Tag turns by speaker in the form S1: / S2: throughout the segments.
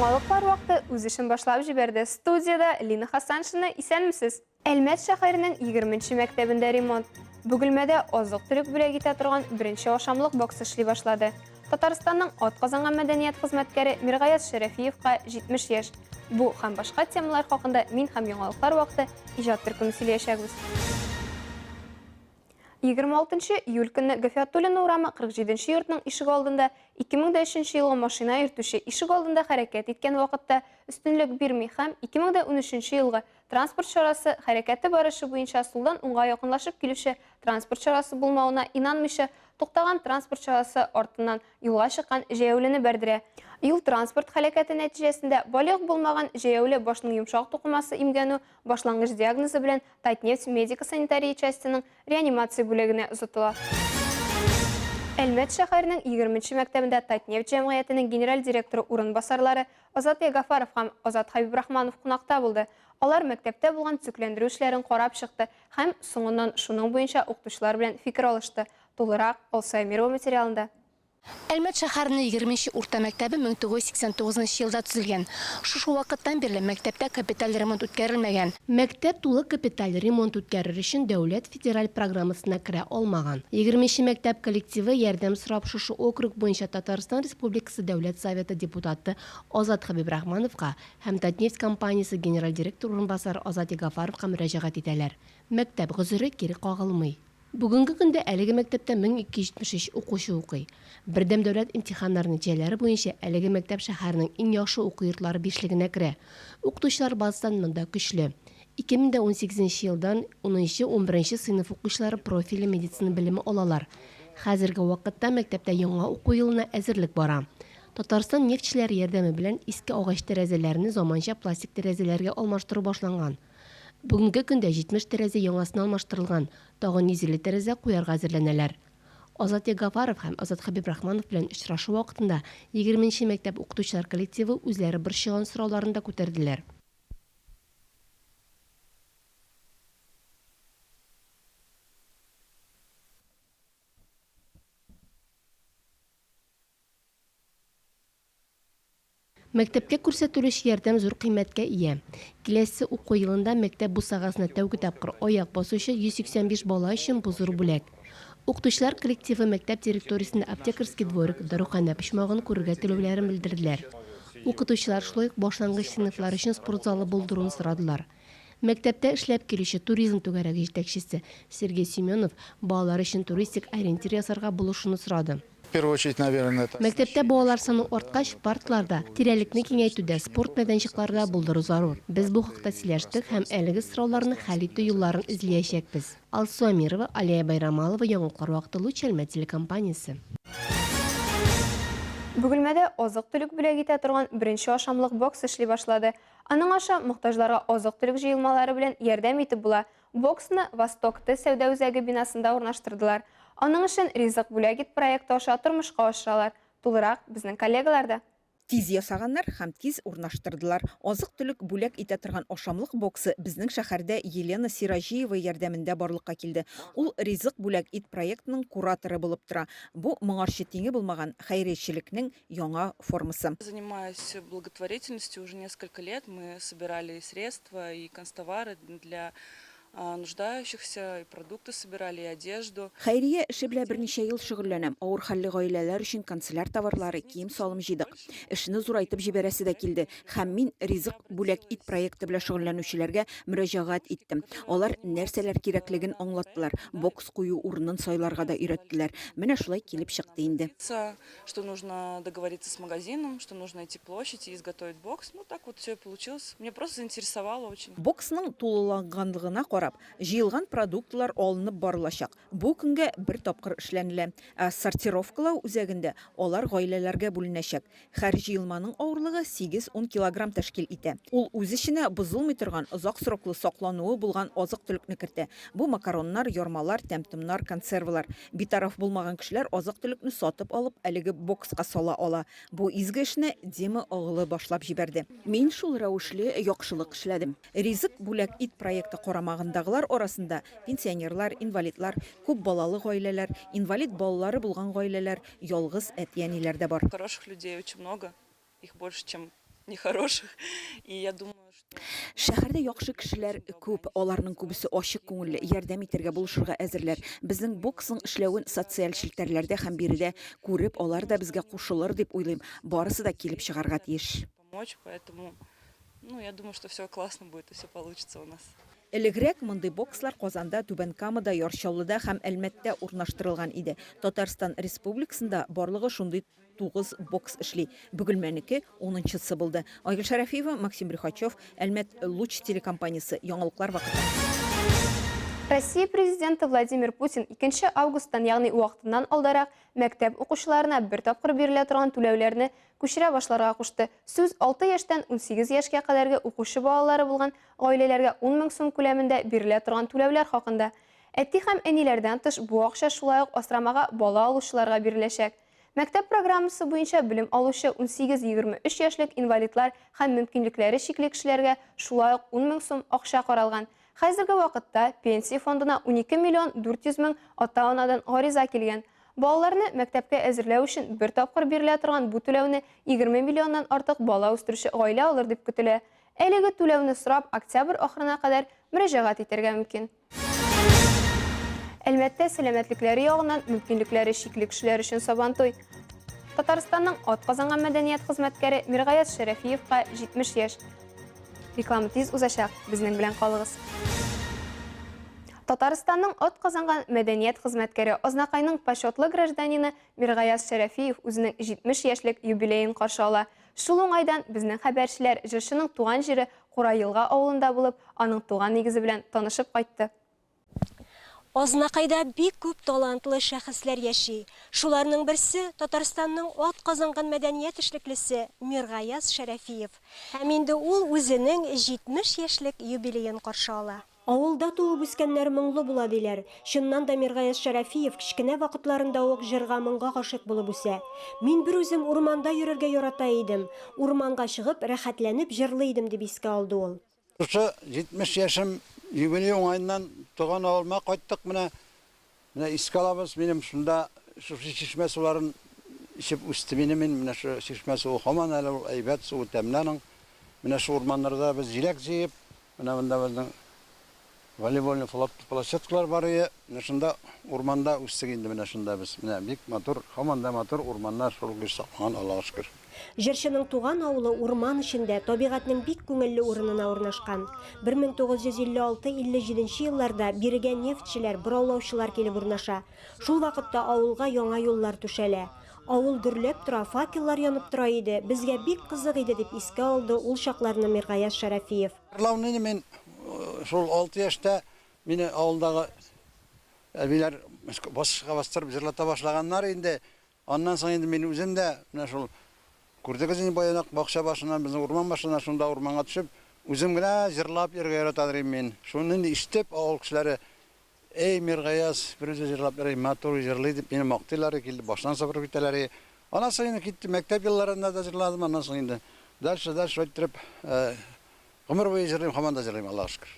S1: Яңалыклар вакыты үз эшен башлап җибәрде. Студияда Лина Хасаншина, исәнмесез? Әлмәт шәһәренең 20-нче мәктәбендә ремонт. Бөгелмәдә азык-төлек бүләк итә торган беренче ашамлык бокс эшли башлады. Татарстанның атказанган мәдәният хезмәткәре Миргаят Шәрәфиевка 70 яшь. Бу һәм башка темалар хакында мин һәм яңалыклар вакыты иҗат төркеме сөйләячәкбез. 26 июль көнне Гафиятуллина урамы 47-нче йортның ишеге алдында 2003 елгы машина йөртүче ишеге алдында хәрәкәт иткән вакытта өстенлек бирми һәм 2013 елгы транспорт чарасы хәрәкәте барышы буенча сулдан уңга якынлашып килүче транспорт чарасы булмавына инанмыйча туктаган транспорт чарасы артыннан юлга чыккан җәяүлене бәрдерә. Юл транспорт хәрәкәте нәтиҗәсендә балык булмаган җәяүле башның йомшак тукымасы имгәнү башлангыч диагнозы белән Татнефть медико-санитария частиның реанимация бүлегенә озатыла. Әлмәт шәһәренең 20-нче мәктәбендә Татнефть җәмгыятенең генераль директоры урынбасарлары Азат Ягафаров һәм Азат Хабибрахманов кунакта булды. Алар мәктәптә булган төзекләндерү эшләрен карап чыкты һәм соңыннан шуның буенча укытучылар белән фикер алышты. Тулырак Алсаймирова материалында.
S2: Әлмәт шәһәренең 20-нче урта мәктәбе 1989 елда төзелгән. Шушы вакыттан бирле мәктәптә капиталь ремонт үткәрелмәгән. Мәктәп тулы капиталь ремонт үткәрер өчен дәүләт федераль программасына керә алмаган. 20-нче мәктәп коллективы ярдәм сорап шушы округ буенча Татарстан Республикасы Дәүләт Советы депутаты Азат Хабибрахмановка һәм Татнефть компаниясе генераль директор урынбасары Азат Ягафаровка мөрәҗәгать итәләр. Мәктәп гозыры кире кагылмый. Бүгенге көндә әлеге мәктәптә 1273 укучы укый. Бердәм дәүләт имтиханнары нәтиҗәләре буенча әлеге мәктәп шәһәрнең иң яхшы уку йортлары бишлегенә керә. Укытучылар базадан монда көчле. 2018 елдан 10-11 сыйныф укучылары профиле медицина белеме алалар. Хәзерге вакытта мәктәптә яңа уку елына әзерлек бара. Татарстан нефтчеләре ярдәме белән иске агач тәрәзәләрне заманча пластик тәрәзәләргә алмаштыру башланган. Бүгенге көндә 70 тәрәзә яңасына алмаштырылган, тагын 150 тәрәзә куярга әзерләнәләр. Азат Ягафаров һәм Азат Хабибрахманов белән очрашу вакытында 20-нче мәктәп укытучылар коллективы үзләре борчыган сорауларын да күтәрделәр. Мәктәпкә күрсәтелүче ярдәм зур кыйммәткә ия. Киләсе уку елында мәктәп бусагасына тәүге тапкыр аяк басучы 185 бала өчен бу зур бүләк. Укытучылар коллективы мәктәп территориясендә аптекарский дворик, дарухана почмагын күрергә теләүләрен белдерделәр. Укытучылар шулай ук башлангыч сыйныфлар өчен спорт залы булдыруын сорадылар. Мәктәптә эшләп килүче туризм түгәрәге җитәкчесе Сергей Семенов балалар өчен туристик ориентир ясарга булышуны сорады.
S3: В первую очередь, наверное, это...
S2: Мәктәптә балалар саны арткач, паркларда, тирәлекне киңәйтүдә, спорт мәйданчыкларда булдыру зарур. Без бу хакта сөйләштек һәм әлеге сорауларны хәл итү юлларын эзләячәкбез. Алсу Амирова, Алия Байрамалова, яңалыклар вакыты Луч Әлмәт телекомпаниясе.
S1: Бөгелмәдә азык-төлек бүләк итә торган беренче ашамлык бокс эшли башлады. Аның аша мохтаҗларга азык-төлек җыелмалары белән ярдәм итеп була. Боксны Восток-Ты сәүдә үзәге бинасында урнаштырдылар. Аның өчен ризык бүләк ит проекты аша тормышка ашыралар. Тулырак безнең коллегаларда.
S4: Тиз ясаганнар һәм тиз урнаштырдылар. Азык-төлек бүләк итә торган ашамлык боксы безнең шәһәрдә Елена Сиражиева ярдәмендә барлыкка килде. Ул ризык бүләк ит проектының кураторы булып тора. Бу моңарчы тиңе булмаган хәйречелекнең яңа формасы.
S5: Занимаюсь благотворительностью уже несколько лет. Мы собирали средства и канцтовары для нуждающихся, и продукты собирали, и одежду.
S4: Хәйрия эше белән берничә ел шөгыльләнәм. Авыр хәлле гаиләләр өчен канцеляр товарлары, кием салым җыйдык. Эшне зурайтып җибәрәсе дә килде. Һәм мин ризык бүләк ит проекты белән шөгыльләнүчеләргә мөрәҗәгать иттем. Алар нәрсәләр кирәклеген аңлаттылар. Бокс кую урынын сайларга да өйрәттеләр. Менә шулай килеп чыкты инде.
S5: Что нужно договориться с магазином, что нужно найти площадь и изготовить бокс. Ну так вот все и получилось. Мне просто заинтересовало очень.
S4: Боксның тулыланганлыгына карап, җыелган продуктлар алынып барылачак. Бу көнгә бер тапкыр эшләнелә. Сортировкалау үзәгендә алар гаиләләргә бүленәчәк. Һәр җыелманың авырлыгы 8-10 килограмм тәшкил итә. Ул үз эченә бозылмый торган, озак сроклы саклануы булган азык-төлекне кертә. Бу макароннар, ярмалар, тәмтемнар, консервалар. Битараф булмаган кешеләр азык-төлекне сатып алып, әлеге бокска сала ала. Бу изге эшне Дима оглы башлап җибәрде. Мин шул рәвешле яхшылык эшләдем. Ризык бүләк ит проекты карамагындагылар арасында пенсионерлар, инвалидлар, күп балалы гаиләләр, инвалид балалары булган гаиләләр, ялгыз әти-әниләр дә бар.
S5: Хороших людей очень много, их больше, чем нехороших. И я думаю, что...
S4: Шәһәрдә яхшы кешеләр күп, аларның күбесе ачык күңелле, ярдәм итәргә булышырга әзерләр. Безнең боксның эшләвен социаль челтәрләрдә һәм биредә күреп, алар да безгә кушылыр дип уйлыйм. Барысы да килеп чыгарга тиеш.
S5: Помочь, поэтому, я думаю, что все классно будет и все получится у нас.
S4: Элегрәк мондый бокслар Казанда, Түбән Камада, Ярчаллыда һәм Әлмәттә урнаштырылган иде. Татарстан Республикасында барлыгы шундый 9 бокс эшли. Бөгелмәнеке 10-нчысы булды. Айгөл Шәрәфиева, Максим Брюхачев, Әлмәт Луч телекомпаниясе, яңалыклар вакыты.
S1: Россия президенты Владимир Путин 2 августтан, ягъни вакытыннан алдарак, мәктәп укучыларына бер тапкыр бирелә торган түләүләрне күчерә башларга кушты. Сүз 6 яшьтән 18 яшькә кадәрге укучы балалары булган гаиләләргә 10 мең сум күләмендә бирелә торган түләүләр хакында. Әти һәм әниләрдән тыш бу акча шулай ук асрамага бала алучыларга биреләчәк. Мәктәп программасы буенча белем алучы 18-23 яшьлек инвалидлар һәм мөмкинлекләре чикле кешеләргә шулай ук 10 мең сум акча каралган. Хәзерге вакытта пенсия фондына 12 миллион 400 мең ата-анадан гариза килгән. Балаларны мәктәпкә әзерләү өчен бер тапкыр бирелә торган бу түләүне 20 миллионнан артык бала үстерүче гаилә алыр дип көтелә. Әлеге түләүне сорап октябрь ахырына кадәр мөрәҗәгать итәргә мөмкин. Әлмәттә сәламәтлекләре ягыннан мөмкинлекләре чикле кешеләр өчен сабантуй. Татарстанның атказанган мәдәният хезмәткәре Миргаяз Шәрәфиевка 70 яшь. Реклама тиз узачак, безнең белән калыгыз. Татарстанның атказанган мәдәният хезмәткәре Азнакайның почетлы гражданины Миргаяз Шәрәфиев үзенең 70 яшьлек юбилеен каршы ала. Шул уңайдан безнең хәбәрчеләр җырчының туган җире Курайылга авылында булып, аның туган нигезе белән танышып кайтты.
S3: Азнакайда бик күп талантлы шәхесләр яши. Шуларның берсе Татарстанның атказанган мәдәният эшлеклесе Миргаяз Шәрәфиев. Һәм инде ул үзенең 70 яшьлек юбилеен каршы ала. Авылда туып үскәннәр моңлы була диләр. Шуннан да Миргаяз Шәрәфиев кичкенә вакытларында ук җырга моңга гашык булып үсә. Мин бер үзем урманда йөрергә ярата идем. Урманга чыгып, рәхәтләнеп җырлый идем дип искә алды ул.
S6: 70 яшым юбилей уңайынан туган авылыма кайттык. Менә искә алабыз. Минем шунда чишмә суларын ичеп үсте минем. Менә шу чишмә суы һаман әле әйбәт суы тәмләнең. Менә шу урманнарда біз җиләк җыеп, менә монда безнең волейбольный площадкалар бар иде. Менә шунда урманда үстек инде. Менә шунда без. Менә бик матур, һаман да матур урманнар шул гыйсакман, Аллаһка шөкер.
S3: Җырчының туган авылы урман эчендә, табигатьнең бик күңелле урынына урнашкан. 1956-57 елларда бирегә нефтчеләр, бораулаучылар килеп урнаша. Шул вакытта авылга яңа юллар түшәлә. Авыл гөрләп тора, факеллар янып тора иде. Безгә бик кызык иде дип искә алды ул чакларны Миргаяз Шәрәфиев.
S6: Лауны мен шул 6 яшьтә мине авылдагы әбиләр башка бастырып җырлата башлаганнар инде. Аннан соң инде мин үзем дә менә шул күрдегез инде баянак бакча башыннан безнең урман башына шунда урманга төшеп, үзем генә җырлап йөргә яратадыр мин. Шуны инде иштеп авыл кешеләре эй Миргаяз бер үзе җырлап йөри, матур җырлый дип мине мактыйлар, килде баштан сабыр китәләр. Аннан соң инде китте мәктәп елларында да җырладым, аннан соң инде дальше әйттереп гомер буе җырлыйм, һаман да җырлыйм, Аллаһка шөкер.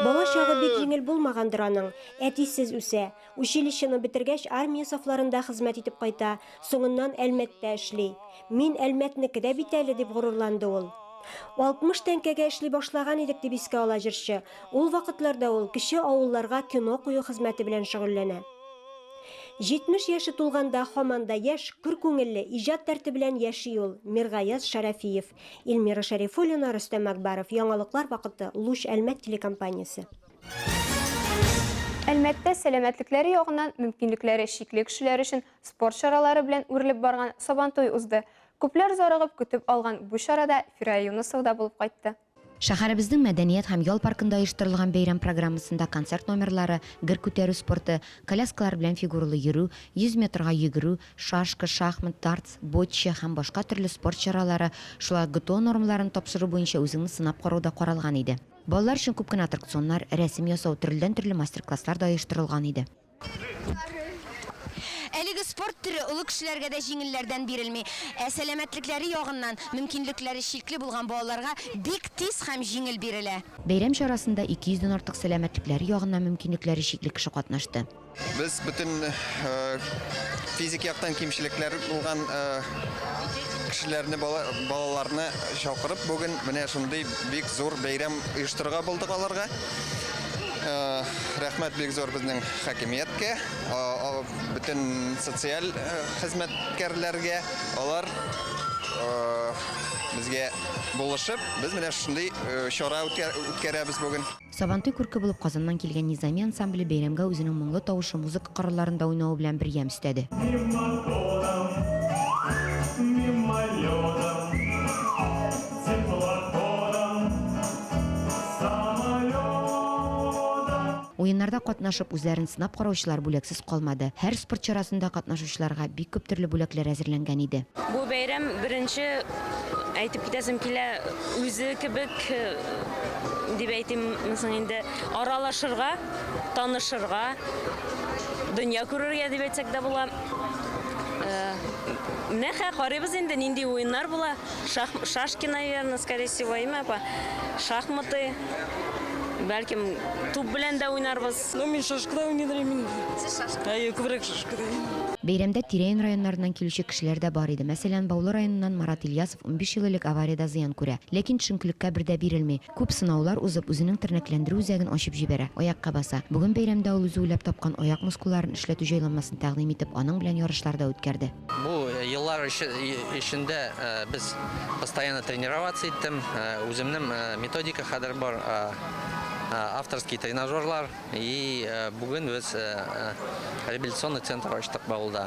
S3: Бала чагы бик җиңел булмагандыр аның. Әтисез үсә. Училищены бетергәч армия сафларында хезмәт итеп кайта, соңыннан Әлмәттә эшли. Мин Әлмәтнекедә бит әле дип горурланды ул. 60 тәңкәгә эшли башлаган идек дип искә ала җырчы. Ул вакытларда ул кече авылларга кино кую хезмәте белән шөгыльләнә. 70 яшы тулганда һаманда яшь, күр күңелле, иҗат тәртибе белән яши ул Миргаяз Шәрәфиев. Илмира Шәрифуллина, Рөстәм Әкбаров, яңалыклар вакыты, Луч Әлмәт телекомпаниясе.
S1: Әлмәттә сәламәтлекләре ягыннан мөмкинлекләре чикле кешеләр өчен спорт чаралары белән үрелеп барган сабантуй узды. Күпләр зарыгып көтеп алган бу чарада Фирая Юнысов да булып кайтты.
S7: Шәһәребезнең мәдәният һәм ял паркында оештырылган бәйрәм программасында концерт номерлары, гер күтәрү спорты, коляскалар белән фигуралы йөрү, 100 метрга йөгерү, шашка, шахмат, дартс, бочча һәм башка төрле спорт чаралары, шулай ГТО нормаларын тапшыру буенча үзеңне сынап карауда каралган иде. Балалар өчен күп кенә аттракционнар, рәсем ясау, төрледән төрле мастер-класслар да оештырылган иде.
S8: Әлеге спорт түрі улы кешеләргә дә җиңелләрдән бирелми. Сәламәтлекләре ягыннан мөмкинлекләре шикле булган балаларга бик тиз һәм җиңел бирелә.
S7: Бәйрәм чарасында 200-дән артык сәламәтлекләре ягыннан мөмкинлекләре шикле кеше катнашты.
S9: Biz bütün fizik яктан кимчелекләре булган кешеләрне, балаларны чакырып, бүген менә шундый бик зур бәйрәм оештырырга булдык аларга. Рәхмәт бик зур безнең хакимияткә, bütün социаль хезмәткәрләргә, алар безгә булышып, без менә шундый чара үткәрәбез бүген.
S7: Сабантуй күрке булып Казаннан килгән Низами ансамбле бәйрәмгә үзенең моңлы тавышы музыка коралларында уйнавы белән бер ям өстәде. Уеннарда катнашып үзләрен сынап караучылар бүләксез калмады. Һәр спорт чарасында катнашучыларга бик күп төрле бүләкләр әзерләнгән иде.
S10: Бу бәйрәм беренче әйтеп китәсем килә, үзе кебек дип әйтим, инде аралашырга, танышырга, дөнья күрергә дип әйтсәк дә була. Менә карыйбыз инде нинди уеннар була. Шашки, наверное, скорее всего, шахматы. Бәлкем туп белән дә уйнарбыз.
S5: Мин шашкыда уйныйм. Күбрәк шашкыда.
S7: Бәйрәмдә тирәен районнарыннан килүче кешеләр дә бар иде. Мәсәлән, Баулы районыннан Марат Ильясов 15 ел элек аварияда зыян күрә. Ләкин төшенкелеккә бердә бирелми. Күп сынаулар узып, үзенең тернәкләндерү үзәген ачып җибәрә, аякка баса. Бүген бәйрәмдә ул үзе уйлап тапкан аяк мускулларын эшләтү җайланмасын тәкъдим итеп, аның белән ярышларда үткәрде.
S11: Бу еллар эчендә без постоянно тренироваться иттем. Үземнең методика хәзер бар. Авторский тренажерлар и бүген без реабилитационный центр ачтык Баулда.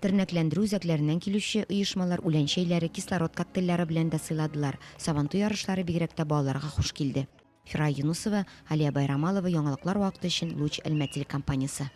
S7: Тернәкләндерү үзәкләреннән килүче оешмалар үләнчәйләре, кислород коктейльләре белән дә сыйладылар. Сабантуй ярышлары бигрәк тә балаларга хуш килде. Фирай Юнусова, Алия Байрамалова, яңалыклар вакыты өчен Луч Әлмә телекомпаниясе.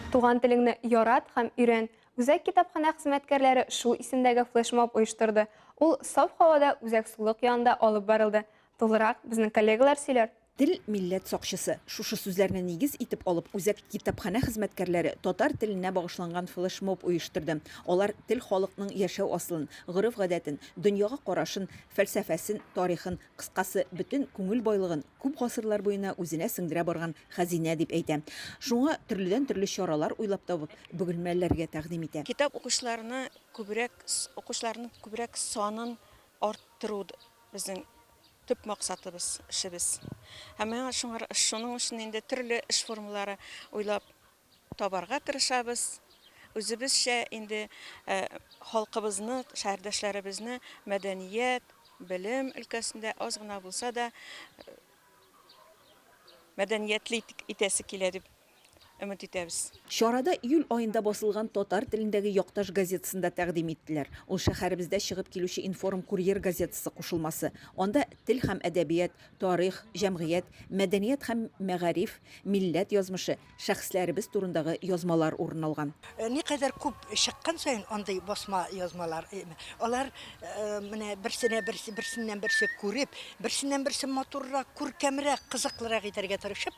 S1: Туган телеңне ярат һәм өйрән. Үзәк китапхана хезмәткәрләре шул исемдәге флешмоб оештырды. Ул саф һавада үзәк сулык янында алып барылды. Тулырак безнең коллегалар сөйләр.
S4: Тел милләт сакчысы. Шушы сүзләрне нигез итеп алып, үзәк китапхана хезмәткәрләре татар теленә багышланган флешмоб оештырды. Алар тел халыкның яшәү аслын, гореф-гадәтен, дөньяга карашын, фәлсәфәсен, тарихын, кыскасы бөтен күңел байлыгын күп гасырлар буена үзенә сеңдерә барган хәзинә дип әйтә. Шуңа төрледән төрле чаралар уйлап табып, бөгелмәләргә тәкъдим итә.
S12: Китап укучыларны күбрәк санын арттыру безнең төп максатыбыз, эшебез. Һәм шуның өчен инде төрле эш формалары уйлап табарга тырышабыз. Үзебезчә инде халкыбызны, шәһәрдәшләребезне мәдәният, белем өлкәсендә аз гына булса да мәдәниятле итәсе килә дип өмет итәбез.
S4: Чарада июль айында басылган татар телендәге Якташ газетасында тәкъдим иттеләр. Ул шәһәребездә чыгып килүче Информ Курьер газетасы кушылмасы. Анда тел һәм әдәбият, тарих, җәмгыять, мәдәният һәм мәгариф, милләт язмышы, шәхесләребез турындагы язмалар урын алган.
S13: Никадәр күп чыккан саен андый басма язмалар. Алар менә берсеннән берсе күреп, берсеннән берсе матуррак, күркәмрәк, кызыклырак итәргә тырышып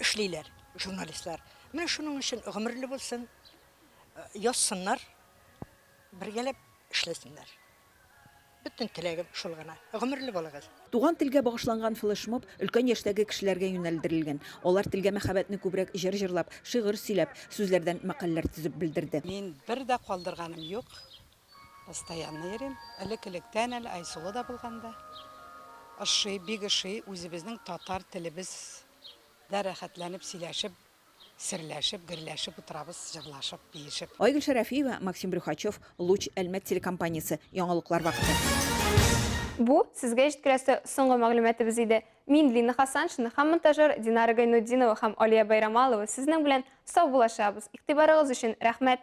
S13: эшлиләр. Журналистлар. Менә шуның өчен гомерле булсын, язсыннар, бергәләп эшләсеннәр. Бөтен теләгем шул гына. Гомерле булыгыз.
S4: Туган телгә багышланган флешмоб өлкән яшьтәге кешеләргә юнәлдерелгән. Алар телгә мәхәббәтне күбрәк җырлап, шигырь сөйләп, сүзләрдән мәкаләләр төзеп белдерде.
S14: Мин бер дә калдырганым юк. Постоянно йөрим. Элекелектән әле Айсулы да булганда. Бик үзебезнең татар телебез дә рәхәтләнеп сөйләшеп, серләшеп, гөрләшеп утырабыз, җырлашып, биешеп.
S4: Айгөл Шәрәфиева, Максим Брюхачев, Луч Әлмәт телекомпаниясе, яңалыклар вакыты.
S1: Бу сезгә җиткерәсе соңгы мәгълүматыбыз иде. Мин Лина Хасаншина һәм монтажер Динара Гайнутдинова һәм Алия Байрамалова сезнең белән сау булашабыз. Игътибарыгыз өчен рәхмәт.